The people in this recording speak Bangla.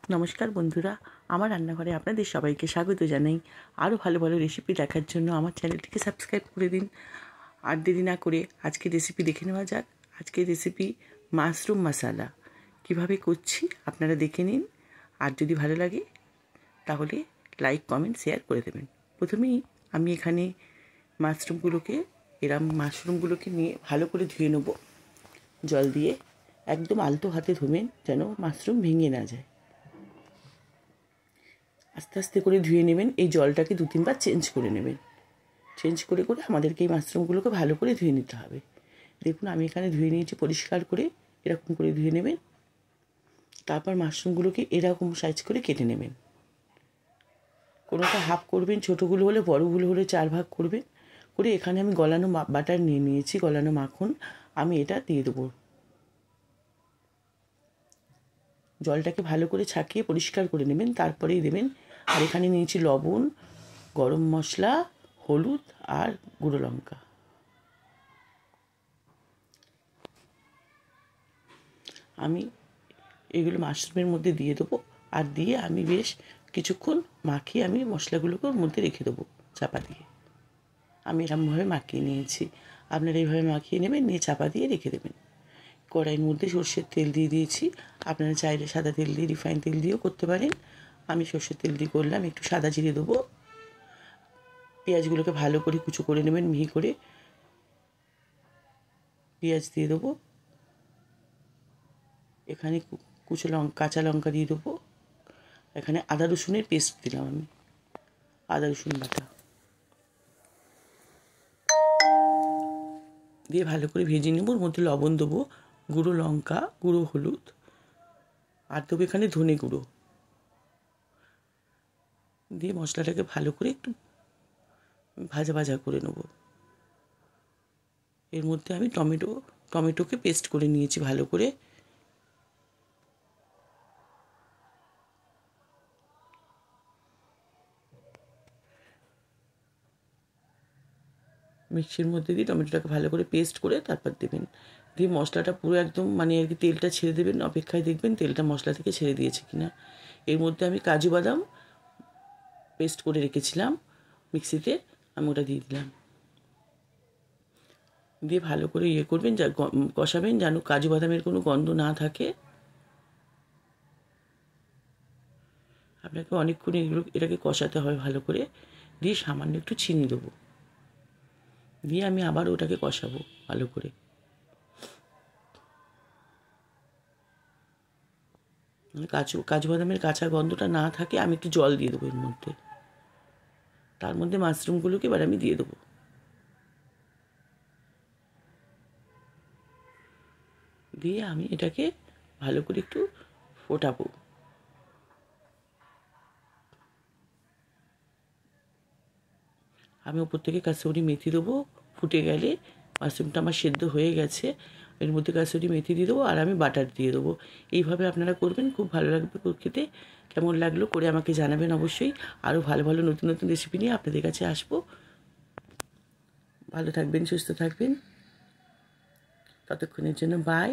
নমস্কার বন্ধুরা, আমার রান্নাঘরে আপনাদের সবাইকে স্বাগত জানাই। আরও ভালো ভালো রেসিপি দেখার জন্য আমার চ্যানেলটিকে সাবস্ক্রাইব করে দিন। আর দেরি না করে আজকের রেসিপি দেখে নেওয়া যাক। আজকের রেসিপি মাশরুম মশালা কিভাবে করছি আপনারা দেখে নিন। আর যদি ভালো লাগে তাহলে লাইক, কমেন্ট, শেয়ার করে দেবেন। প্রথমেই আমি এখানে মাশরুমগুলোকে নিয়ে ভালো করে ধুয়ে নেব জল দিয়ে। একদম আলতো হাতে ধুবেন যেন মাশরুম ভেঙে না যায়। আস্তে আস্তে করে ধুয়ে নেবেন। এই জলটাকে 2-3 বার চেঞ্জ করে নেবেন। চেঞ্জ করে করে আমাদেরকে এই মাশরুমগুলোকে ভালো করে ধুয়ে নিতে হবে। দেখুন আমি এখানে ধুয়ে নিয়েছি পরিষ্কার করে। এরকম করে ধুয়ে নেবেন। তারপর মাশরুমগুলোকে এরকম সাইজ করে কেটে নেবেন। কোনোটা হাফ করবেন, ছোটোগুলো হলে, বড়গুলো হলে 4 ভাগ করবেন। করে এখানে আমি গলানো বাটার নিয়ে নিয়েছি, গলানো মাখন। আমি এটা দিয়ে দেবো। জলটাকে ভালো করে ছাঁকিয়ে পরিষ্কার করে নেবেন, তারপরেই দেবেন। আর এখানে নিয়েছি লবণ, গরম মশলা, হলুদ আর গুঁড়ো লঙ্কা। আমি এগুলো মাশরুমের মধ্যে দিয়ে দেবো। আর দিয়ে আমি বেশ কিছুক্ষণ মাখিয়ে আমি মশলাগুলোকে ওর মধ্যে রেখে দেবো চাপা দিয়ে। আমি এরকমভাবে মাখিয়ে নিয়েছি। আপনারা এইভাবে মাখিয়ে নেবেন, নিয়ে চাপা দিয়ে রেখে দেবেন। কড়াইয়ের মধ্যে সর্ষের তেল দিয়ে দিয়েছি। আপনারা চাইলে সাদা তেল দিয়ে, রিফাইন তেল দিয়েও করতে পারেন। আমি সর্ষের তেল দিয়ে করলাম। একটু সাদা জিরে দেবো। পেঁয়াজগুলোকে ভালো করে কুচো করে নেবেন, মিহি করে পেঁয়াজ দিয়ে দেবো। এখানে কাঁচা লঙ্কা দিয়ে দেবো। এখানে আদা রসুনের পেস্ট দিলাম আমি, আদা রসুন বাটা দিয়ে ভালো করে ভেজে নেব। ওর মধ্যে লবণ দেবো, গুঁড়ো লঙ্কা, গুঁড়ো হলুদ, আর দেবো এখানে ধনে গুঁড়ো। দিয়ে মশলাটাকে ভালো করে একটু ভাজা ভাজা করে নেব। এর মধ্যে আমি টমেটোকে পেস্ট করে নিয়েছি ভালো করে। মিক্সির মধ্যে দিয়ে টমেটোটাকে ভালো করে পেস্ট করে তারপর দেবেন। দিয়ে মশলাটা পুরো একদম আর কি তেলটা ছেড়ে দেবেন। অপেক্ষায় দেখবেন তেলটা মশলা থেকে ছেড়ে দিয়েছে কিনা। এর মধ্যে আমি কাজু বাদাম পেস্ট করে রেখেছিলাম মিক্সিতে, আমি ওটা দিয়ে দিলাম। দিয়ে ভালো করে করবেন, কষাবেন যেন কাজু বাদামের কোনো গন্ধ না থাকে। আপনাকে অনেকক্ষণ এটাকে কষাতে হবে ভালো করে। দিয়ে সামান্য একটু চিনি দেবো। দিয়ে আমি আবার ওটাকে কষাবো ভালো করে। কাজু বাদামের কাঁচা গন্ধটা না থাকে। আমি একটু জল দিয়ে দেবো এর মধ্যে। তার মধ্যে মাশরুমগুলোকে এবার আমি দিয়ে দেবো। দিয়ে আমি এটাকে ভালো করে একটু ফোটাবো। আমি ওপর থেকে কাসুরি মেথি দেবো। ফুটে গেলে মাশরুমটা আমার সেদ্ধ হয়ে গেছে, এর মধ্যে কাসুরি মেথি দিয়ে দেবো। আর আমি বাটার দিয়ে দেবো। এইভাবে আপনারা করবেন, খুব ভালো লাগবে খেতে। কেমন লাগলো করে আমাকে জানাবেন অবশ্যই। আরও ভালো ভালো নতুন নতুন রেসিপি নিয়ে আপনাদের কাছে আসবো। ভালো থাকবেন, সুস্থ থাকবেন। ততক্ষণের জন্য বাই।